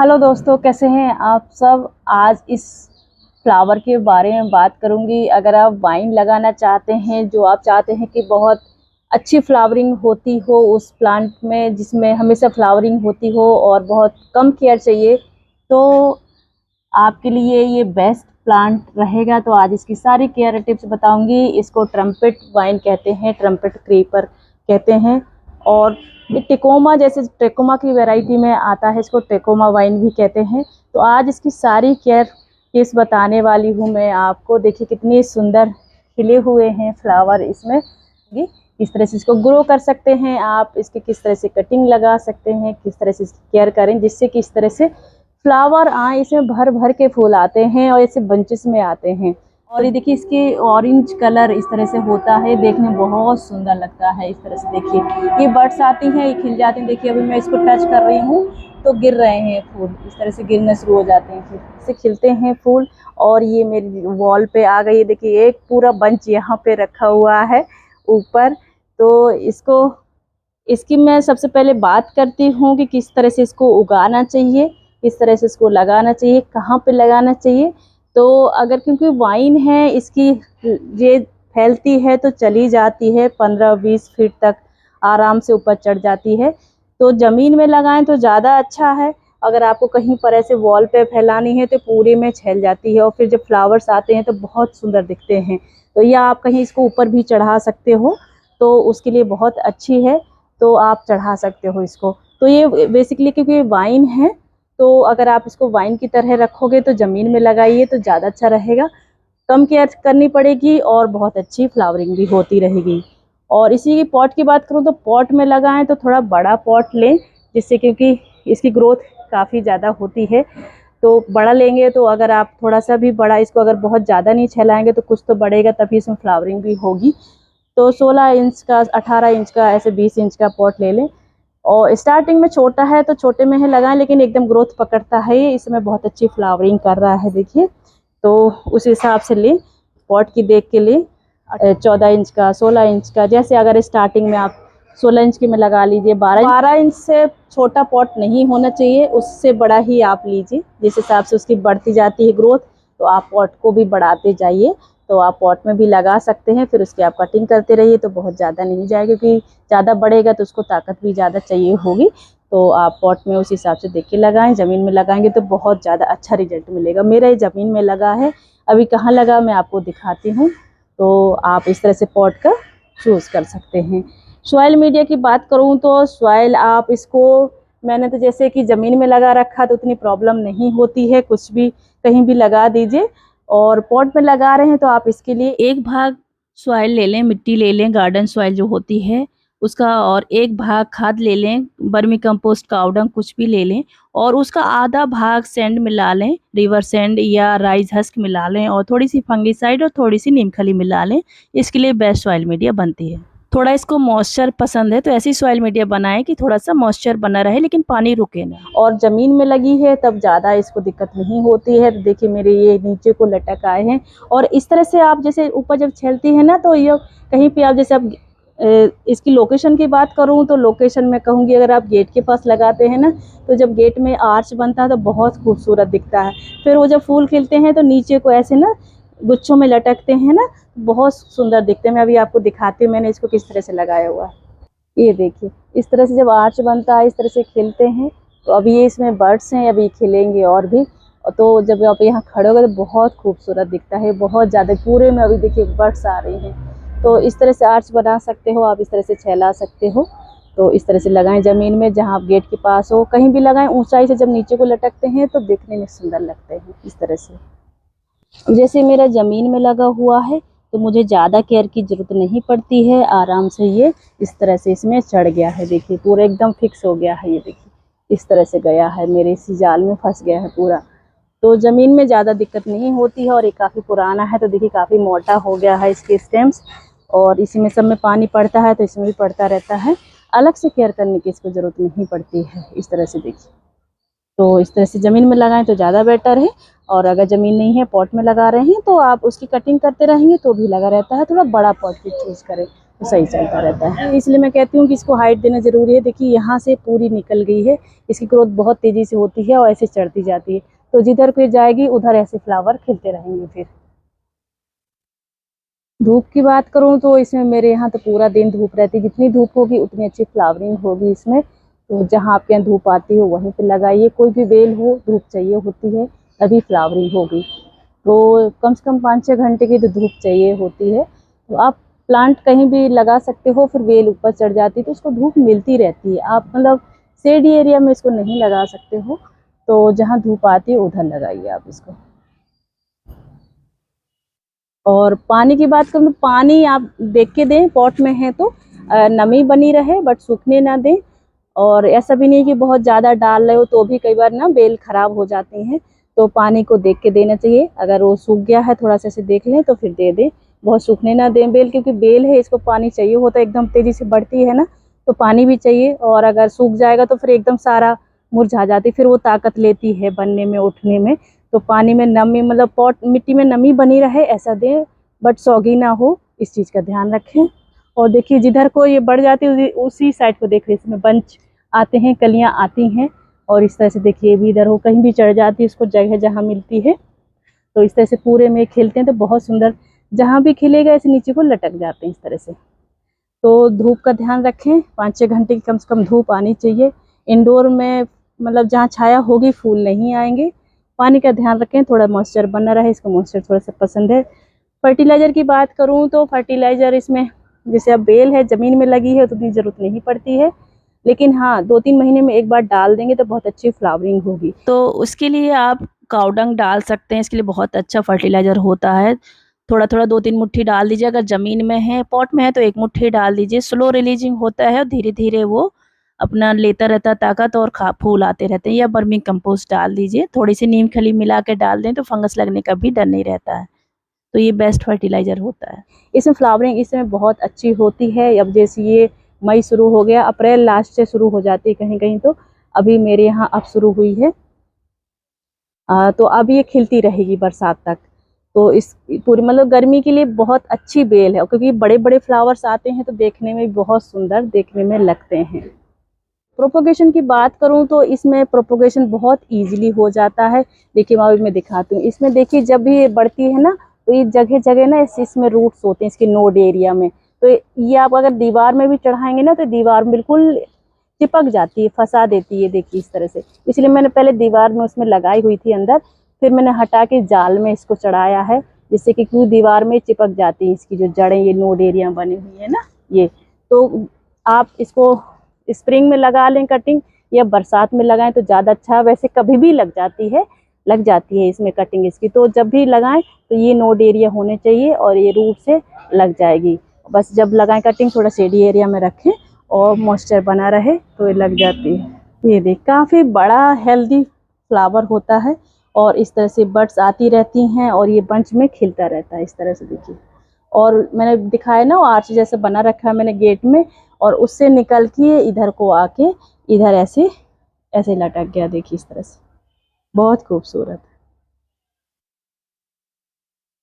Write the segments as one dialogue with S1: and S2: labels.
S1: Hello दोस्तों, कैसे हैं आप सब। आज इस फ्लावर के बारे में बात करूंगी। अगर आप वाइन लगाना चाहते हैं, जो आप चाहते हैं कि बहुत अच्छी फ्लावरिंग होती हो उस प्लांट में, जिसमें हमेशा फ्लावरिंग होती हो और बहुत कम केयर चाहिए, तो आपके लिए ये बेस्ट प्लांट रहेगा। तो आज इसकी सारी केयर टिप्स बताऊंगी। इसको ट्रम्पेट वाइन कहते हैं, ट्रम्पेट क्रीपर कहते हैं। और ये टेकोमा, जैसे टेकोमा की वैरायटी में आता है, इसको टेकोमा वाइन भी कहते हैं। तो आज इसकी सारी केयर टिप्स बताने वाली हूँ मैं आपको। देखिए कितनी सुंदर खिले हुए हैं फ्लावर इसमें। किस तरह से इसको ग्रो कर सकते हैं आप, इसकी किस तरह से कटिंग लगा सकते हैं, किस तरह से इसकी केयर करें जिससे कि इस तरह से फ्लावर आए। इसमें भर भर के फूल आते हैं और ऐसे बंचेस में आते हैं। और ये देखिए इसकी ऑरेंज कलर इस तरह से होता है, देखने में बहुत सुंदर लगता है। इस तरह से देखिए ये बर्ड्स आती हैं, ये खिल जाती हैं। देखिए अभी मैं इसको टच कर रही हूँ तो गिर रहे हैं फूल, इस तरह से गिरना शुरू हो जाते हैं, फिर से खिलते हैं फूल। और ये मेरी वॉल पे आ गई। देखिए एक पूरा बंच यहाँ पे रखा हुआ है ऊपर। तो इसकी मैं सबसे पहले बात करती हूँ कि किस तरह से इसको उगाना चाहिए, किस तरह से इसको लगाना चाहिए, कहाँ पे लगाना चाहिए। तो अगर, क्योंकि वाइन है, इसकी ये फैलती है तो चली जाती है 15-20 फीट तक आराम से ऊपर चढ़ जाती है। तो ज़मीन में लगाएं तो ज़्यादा अच्छा है। अगर आपको कहीं पर ऐसे वॉल पे फैलानी है तो पूरे में फैल जाती है और फिर जब फ्लावर्स आते हैं तो बहुत सुंदर दिखते हैं। तो या आप कहीं इसको ऊपर भी चढ़ा सकते हो, तो उसके लिए बहुत अच्छी है। तो आप चढ़ा सकते हो इसको। तो ये बेसिकली क्योंकि वाइन है, तो अगर आप इसको वाइन की तरह रखोगे तो ज़मीन में लगाइए तो ज़्यादा अच्छा रहेगा। कम केयर करनी पड़ेगी और बहुत अच्छी फ्लावरिंग भी होती रहेगी। और इसी की पॉट की बात करूँ तो पॉट में लगाएं तो थोड़ा बड़ा पॉट लें, जिससे क्योंकि इसकी ग्रोथ काफ़ी ज़्यादा होती है। तो बड़ा लेंगे तो अगर आप थोड़ा सा भी बड़ा, इसको अगर बहुत ज़्यादा नहीं छलाएंगे तो कुछ तो बढ़ेगा, तभी इसमें फ्लावरिंग भी होगी। तो 16 इंच का, 18 इंच का, ऐसे 20 इंच का पॉट ले लें। और स्टार्टिंग में छोटा है तो छोटे में ही लगाएं, लेकिन एकदम ग्रोथ पकड़ता है ये, इसमें बहुत अच्छी फ्लावरिंग कर रहा है देखिए। तो उस हिसाब से ले, पॉट की देख के ले। 14 इंच का, 16 इंच का, जैसे अगर स्टार्टिंग में आप 16 इंच की में लगा लीजिए। 12 इंच से छोटा पॉट नहीं होना चाहिए, उससे बड़ा ही आप लीजिए। जिस हिसाब से उसकी बढ़ती जाती है ग्रोथ, तो आप पॉट को भी बढ़ाते जाइए। तो आप पॉट में भी लगा सकते हैं, फिर उसकी आप कटिंग करते रहिए तो बहुत ज़्यादा नहीं जाएगा, क्योंकि ज़्यादा बढ़ेगा तो उसको ताकत भी ज़्यादा चाहिए होगी। तो आप पॉट में उस हिसाब से देख के लगाएं। ज़मीन में लगाएंगे तो बहुत ज़्यादा अच्छा रिजल्ट मिलेगा। मेरा ये ज़मीन में लगा है, अभी कहाँ लगा मैं आपको दिखाती हूँ। तो आप इस तरह से पॉट का चूज़ कर सकते हैं। सॉइल मीडिया की बात करूँ तो सॉइल आप इसको, मैंने तो जैसे कि ज़मीन में लगा रखा तो उतनी प्रॉब्लम नहीं होती है, कुछ भी कहीं भी लगा दीजिए। और पॉट में लगा रहे हैं तो आप इसके लिए एक भाग सॉइल ले लें, मिट्टी ले लें, गार्डन सॉइल जो होती है उसका, और एक भाग खाद ले लें, वर्मी कंपोस्ट, काव डंग कुछ भी ले लें। और उसका आधा भाग सैंड मिला लें, रिवर सैंड या राइस हस्क मिला लें, और थोड़ी सी फंगीसाइड और थोड़ी सी नीम खली मिला लें। इसके लिए बेस्ट सॉइल मीडिया बनती है। थोड़ा इसको मॉइस्चर पसंद है तो ऐसी सॉइल मीडिया बनाएं कि थोड़ा सा मॉइस्चर बना रहे लेकिन पानी रुके ना। और ज़मीन में लगी है तब ज़्यादा इसको दिक्कत नहीं होती है। तो देखिए मेरे ये नीचे को लटक आए हैं। और इस तरह से आप जैसे ऊपर जब छेलती है ना, तो ये कहीं पे आप जैसे आप इसकी लोकेशन की बात करूं तो लोकेशन में कहूँगी, अगर आप गेट के पास लगाते हैं ना, तो जब गेट में आर्च बनता है तो बहुत खूबसूरत दिखता है। फिर वो जब फूल खिलते हैं तो नीचे को ऐसे ना गुच्छों में लटकते हैं ना, बहुत सुंदर दिखते हैं। मैं अभी आपको दिखाती हूँ मैंने इसको किस तरह से लगाया हुआ है। ये देखिए इस तरह से जब आर्च बनता है, इस तरह से खिलते हैं। तो अभी ये इसमें बर्ड्स हैं, अभी खिलेंगे और भी। तो जब आप यहाँ खड़े हो गए तो बहुत खूबसूरत दिखता है, बहुत ज़्यादा। पूरे में अभी देखिए बर्ड्स आ रही हैं। तो इस तरह से आर्च बना सकते हो आप, इस तरह से फैला सकते हो। तो इस तरह से लगाएं ज़मीन में, जहाँ आप गेट के पास हो कहीं भी लगाएं। ऊंचाई से जब नीचे को लटकते हैं तो देखने में सुंदर लगते हैं इस तरह से। जैसे मेरा ज़मीन में लगा हुआ है तो मुझे ज़्यादा केयर की ज़रूरत नहीं पड़ती है, आराम से ये इस तरह से इसमें चढ़ गया है। देखिए पूरा एकदम फिक्स हो गया है, ये देखिए इस तरह से गया है, मेरे इसी जाल में फंस गया है पूरा। तो ज़मीन में ज़्यादा दिक्कत नहीं होती है। और ये काफ़ी पुराना है तो देखिए काफ़ी मोटा हो गया है इसके स्टेम्स। और इसी में सब में पानी पड़ता है तो इसमें भी पड़ता रहता है, अलग से केयर करने की इसको ज़रूरत नहीं पड़ती है। इस तरह से देखिए, तो इस तरह से ज़मीन में लगाएं तो ज़्यादा बेटर है। और अगर ज़मीन नहीं है, पॉट में लगा रहे हैं, तो आप उसकी कटिंग करते रहेंगे तो भी लगा रहता है। थोड़ा बड़ा पॉट भी चूज़ करें तो सही चलता रहता है। इसलिए मैं कहती हूँ कि इसको हाइट देना ज़रूरी है। देखिए यहाँ से पूरी निकल गई है, इसकी ग्रोथ बहुत तेज़ी से होती है और ऐसे चढ़ती जाती है, तो जिधर पे जाएगी उधर ऐसे फ्लावर खिलते रहेंगे। फिर धूप की बात करूँ तो इसमें मेरे यहाँ तो पूरा दिन धूप रहती है, जितनी धूप होगी उतनी अच्छी फ्लावरिंग होगी इसमें। तो जहाँ आपके यहाँ धूप आती हो वहीं पे लगाइए, कोई भी बेल हो धूप चाहिए होती है तभी फ्लावरिंग होगी। तो कम से कम 5-6 घंटे की तो धूप चाहिए होती है। तो आप प्लांट कहीं भी लगा सकते हो, फिर बेल ऊपर चढ़ जाती है तो उसको धूप मिलती रहती है। आप मतलब शेडी एरिया में इसको नहीं लगा सकते हो, तो जहाँ धूप आती है उधर लगाइए आप इसको। और पानी की बात करूँ तो पानी आप देख के दें, पॉट में है तो नमी बनी रहे बट सूखने ना दें। और ऐसा भी नहीं कि बहुत ज़्यादा डाल रहे हो तो भी कई बार ना बेल खराब हो जाती हैं, तो पानी को देख के देना चाहिए। अगर वो सूख गया है थोड़ा सा ऐसे देख लें तो फिर दे दें, बहुत सूखने ना दें बेल, क्योंकि बेल है इसको पानी चाहिए होता है, एकदम तेज़ी से बढ़ती है ना तो पानी भी चाहिए। और अगर सूख जाएगा तो फिर एकदम सारा मुरझा जाती, फिर वो ताकत लेती है बनने में, उठने में। तो पानी में नमी मतलब पॉट मिट्टी में नमी बनी रहे ऐसा दें, बट सौगी ना हो, इस चीज़ का ध्यान रखें। और देखिए जिधर को ये बढ़ जाती है उसी साइड को देखिए, इसमें बंच आते हैं, कलियां आती हैं। और इस तरह से देखिए भी इधर हो कहीं भी चढ़ जाती है, इसको जगह जहाँ मिलती है तो इस तरह से पूरे में खिलते हैं तो बहुत सुंदर, जहाँ भी खिलेगा ऐसे नीचे को लटक जाते हैं इस तरह से। तो धूप का ध्यान रखें, 5-6 घंटे की कम से कम धूप आनी चाहिए। इंडोर में मतलब जहाँ छाया होगी फूल नहीं आएंगे। पानी का ध्यान रखें, थोड़ा मॉइस्चर बना रहे, इसको मॉइस्चर थोड़ा सा पसंद है। फर्टिलाइज़र की बात करूँ तो फर्टिलाइज़र इसमें जैसे अब बेल है ज़मीन में लगी है तो इतनी ज़रूरत नहीं पड़ती है, लेकिन हाँ 2-3 महीने में एक बार डाल देंगे तो बहुत अच्छी फ्लावरिंग होगी। तो उसके लिए आप काऊ डंग डाल सकते हैं, इसके लिए बहुत अच्छा फर्टिलाइज़र होता है। थोड़ा थोड़ा 2-3 मुट्ठी डाल दीजिए, अगर ज़मीन में है, पॉट में है तो 1 मुट्ठी डाल दीजिए। स्लो रिलीजिंग होता है और धीरे धीरे वो अपना लेता रहता ताकत और फूल आते रहते हैं। या वर्मी कंपोस्ट डाल दीजिए, थोड़ी सी नीम खली मिला के डाल दें तो फंगस लगने का भी डर नहीं रहता है। तो ये बेस्ट फर्टिलाइज़र होता है। इसमें फ्लावरिंग इसमें बहुत अच्छी होती है। अब जैसे ये मई शुरू हो गया, अप्रैल लास्ट से शुरू हो जाती है कहीं कहीं, तो अभी मेरे यहाँ अब शुरू हुई है। तो अब ये खिलती रहेगी बरसात तक। तो इस पूरी मतलब गर्मी के लिए बहुत अच्छी बेल है, क्योंकि बड़े बड़े फ्लावर्स आते हैं तो देखने में बहुत सुंदर देखने में लगते हैं। प्रोपोगेशन की बात करूं तो इसमें प्रोपोगेशन बहुत इजीली हो जाता है। देखिए मैं दिखाती हूँ, इसमें देखिए जब भी ये बढ़ती है ना तो ये जगह जगह ना इसमें रूट्स होते हैं इसके नोड एरिया में। तो ये आप अगर दीवार में भी चढ़ाएंगे ना तो दीवार बिल्कुल चिपक जाती है, फंसा देती है। देखिए इस तरह से, इसलिए मैंने पहले दीवार में उसमें लगाई हुई थी अंदर, फिर मैंने हटा के जाल में इसको चढ़ाया है, जिससे कि क्यों दीवार में चिपक जाती है इसकी जो जड़ें, ये नोड एरिया बनी हुई है ना ये। तो आप इसको स्प्रिंग में लगा लें कटिंग, या बरसात में लगाएं तो ज़्यादा अच्छा है। वैसे कभी भी लग जाती है इसमें कटिंग इसकी, तो जब भी लगाएं तो ये नोड एरिया होने चाहिए और ये रूट से लग जाएगी। बस जब लगाएं कटिंग थोड़ा शेडी एरिया में रखें और मॉइस्चर बना रहे तो ये लग जाती है। ये देख काफ़ी बड़ा हेल्दी फ्लावर होता है और इस तरह से बड्स आती रहती हैं और ये बंच में खिलता रहता है इस तरह से। देखिए, और मैंने दिखाया ना वो आर्च जैसे बना रखा है मैंने गेट में, और उससे निकल के इधर को आके इधर ऐसे ऐसे लटक गया। देखिए इस तरह से, बहुत खूबसूरत।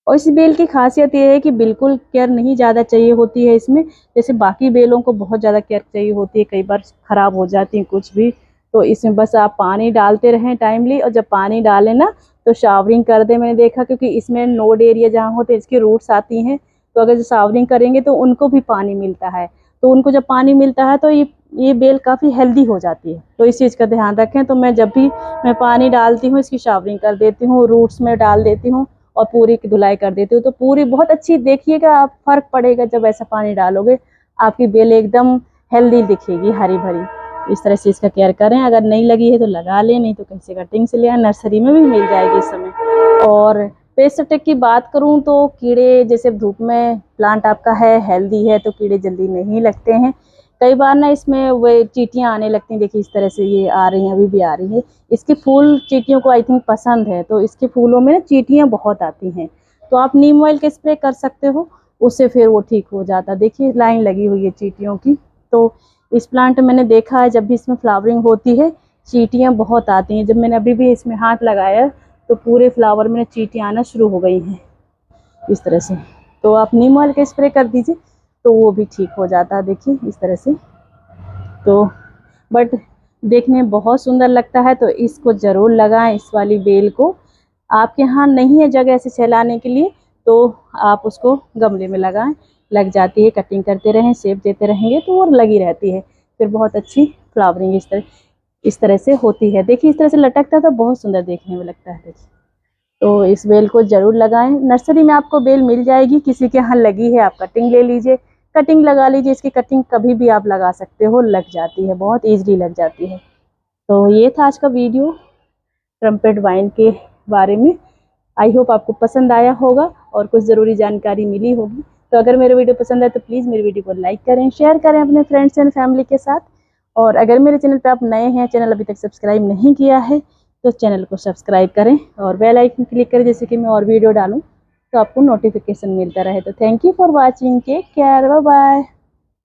S1: और इस बेल की खासियत ये है कि बिल्कुल केयर नहीं ज़्यादा चाहिए होती है इसमें, जैसे बाकी बेलों को बहुत ज़्यादा केयर चाहिए होती है, कई बार ख़राब हो जाती हैं कुछ भी। तो इसमें बस आप पानी डालते रहें टाइमली, और जब पानी डालें ना तो शावरिंग कर दें। मैंने देखा क्योंकि इसमें नोड एरिया जहाँ होते हैं इसकी रूट्स आती हैं, तो अगर शावरिंग करेंगे तो उनको भी पानी मिलता है। तो उनको जब पानी मिलता है तो ये बेल काफ़ी हेल्दी हो जाती है। तो इस चीज़ का ध्यान रखें। तो मैं जब भी मैं पानी डालती हूँ इसकी शावरिंग कर देती हूँ, रूट्स में डाल देती हूँ और पूरी की धुलाई कर देती हूँ। तो पूरी बहुत अच्छी देखिएगा आप, फ़र्क पड़ेगा जब ऐसा पानी डालोगे, आपकी बेल एकदम हेल्दी दिखेगी, हरी भरी। इस तरह से इसका केयर करें। अगर नहीं लगी है तो लगा लें, नहीं तो कहीं से कटिंग से ले आए, नर्सरी में भी मिल जाएगी इस समय। और पेस्ट अटैक की बात करूं तो कीड़े, जैसे धूप में प्लांट आपका है हेल्दी है तो कीड़े जल्दी नहीं लगते हैं। कई बार ना इसमें वे चींटियां आने लगती हैं। देखिए इस तरह से ये आ रही हैं, अभी भी आ रही है। इसके फूल चींटियों को आई थिंक पसंद है, तो इसके फूलों में ना चींटियां बहुत आती हैं। तो आप नीम ऑयल का स्प्रे कर सकते हो, उससे फिर वो ठीक हो जाता। देखिए लाइन लगी हुई है चींटियों की। तो इस प्लांट में मैंने देखा है जब भी इसमें फ्लावरिंग होती है चींटियां बहुत आती हैं। जब मैंने अभी भी इसमें हाथ लगाया तो पूरे फ्लावर में चींटियां आना शुरू हो गई हैं इस तरह से। तो आप नीम ऑयल का स्प्रे कर दीजिए तो वो भी ठीक हो जाता है। देखिए इस तरह से। तो बट देखने में बहुत सुंदर लगता है, तो इसको ज़रूर लगाएं, इस वाली बेल को। आपके यहाँ नहीं है जगह ऐसे फैलाने के लिए तो आप उसको गमले में लगाएं, लग जाती है। कटिंग करते रहें, शेप देते रहेंगे तो वो लगी रहती है, फिर बहुत अच्छी फ्लावरिंग इस तरह से होती है। देखिए इस तरह से लटकता तो बहुत सुंदर देखने में लगता है। देखिए तो इस बेल को ज़रूर लगाएं। नर्सरी में आपको बेल मिल जाएगी, किसी के यहाँ लगी है आप कटिंग ले लीजिए, कटिंग लगा लीजिए। इसकी कटिंग कभी भी आप लगा सकते हो, लग जाती है, बहुत ईजिली लग जाती है। तो ये था आज का वीडियो ट्रम्पेट वाइन के बारे में। आई होप आपको पसंद आया होगा और कुछ ज़रूरी जानकारी मिली होगी। तो अगर मेरे वीडियो पसंद आए तो प्लीज़ मेरे वीडियो को लाइक करें, शेयर करें अपने फ्रेंड्स एंड फैमिली के साथ। और अगर मेरे चैनल पे आप नए हैं, चैनल अभी तक सब्सक्राइब नहीं किया है, तो चैनल को सब्सक्राइब करें और बेल आइकन क्लिक करें, जैसे कि मैं और वीडियो डालूँ तो आपको नोटिफिकेशन मिलता रहे। तो thank you for watching, take care, bye bye.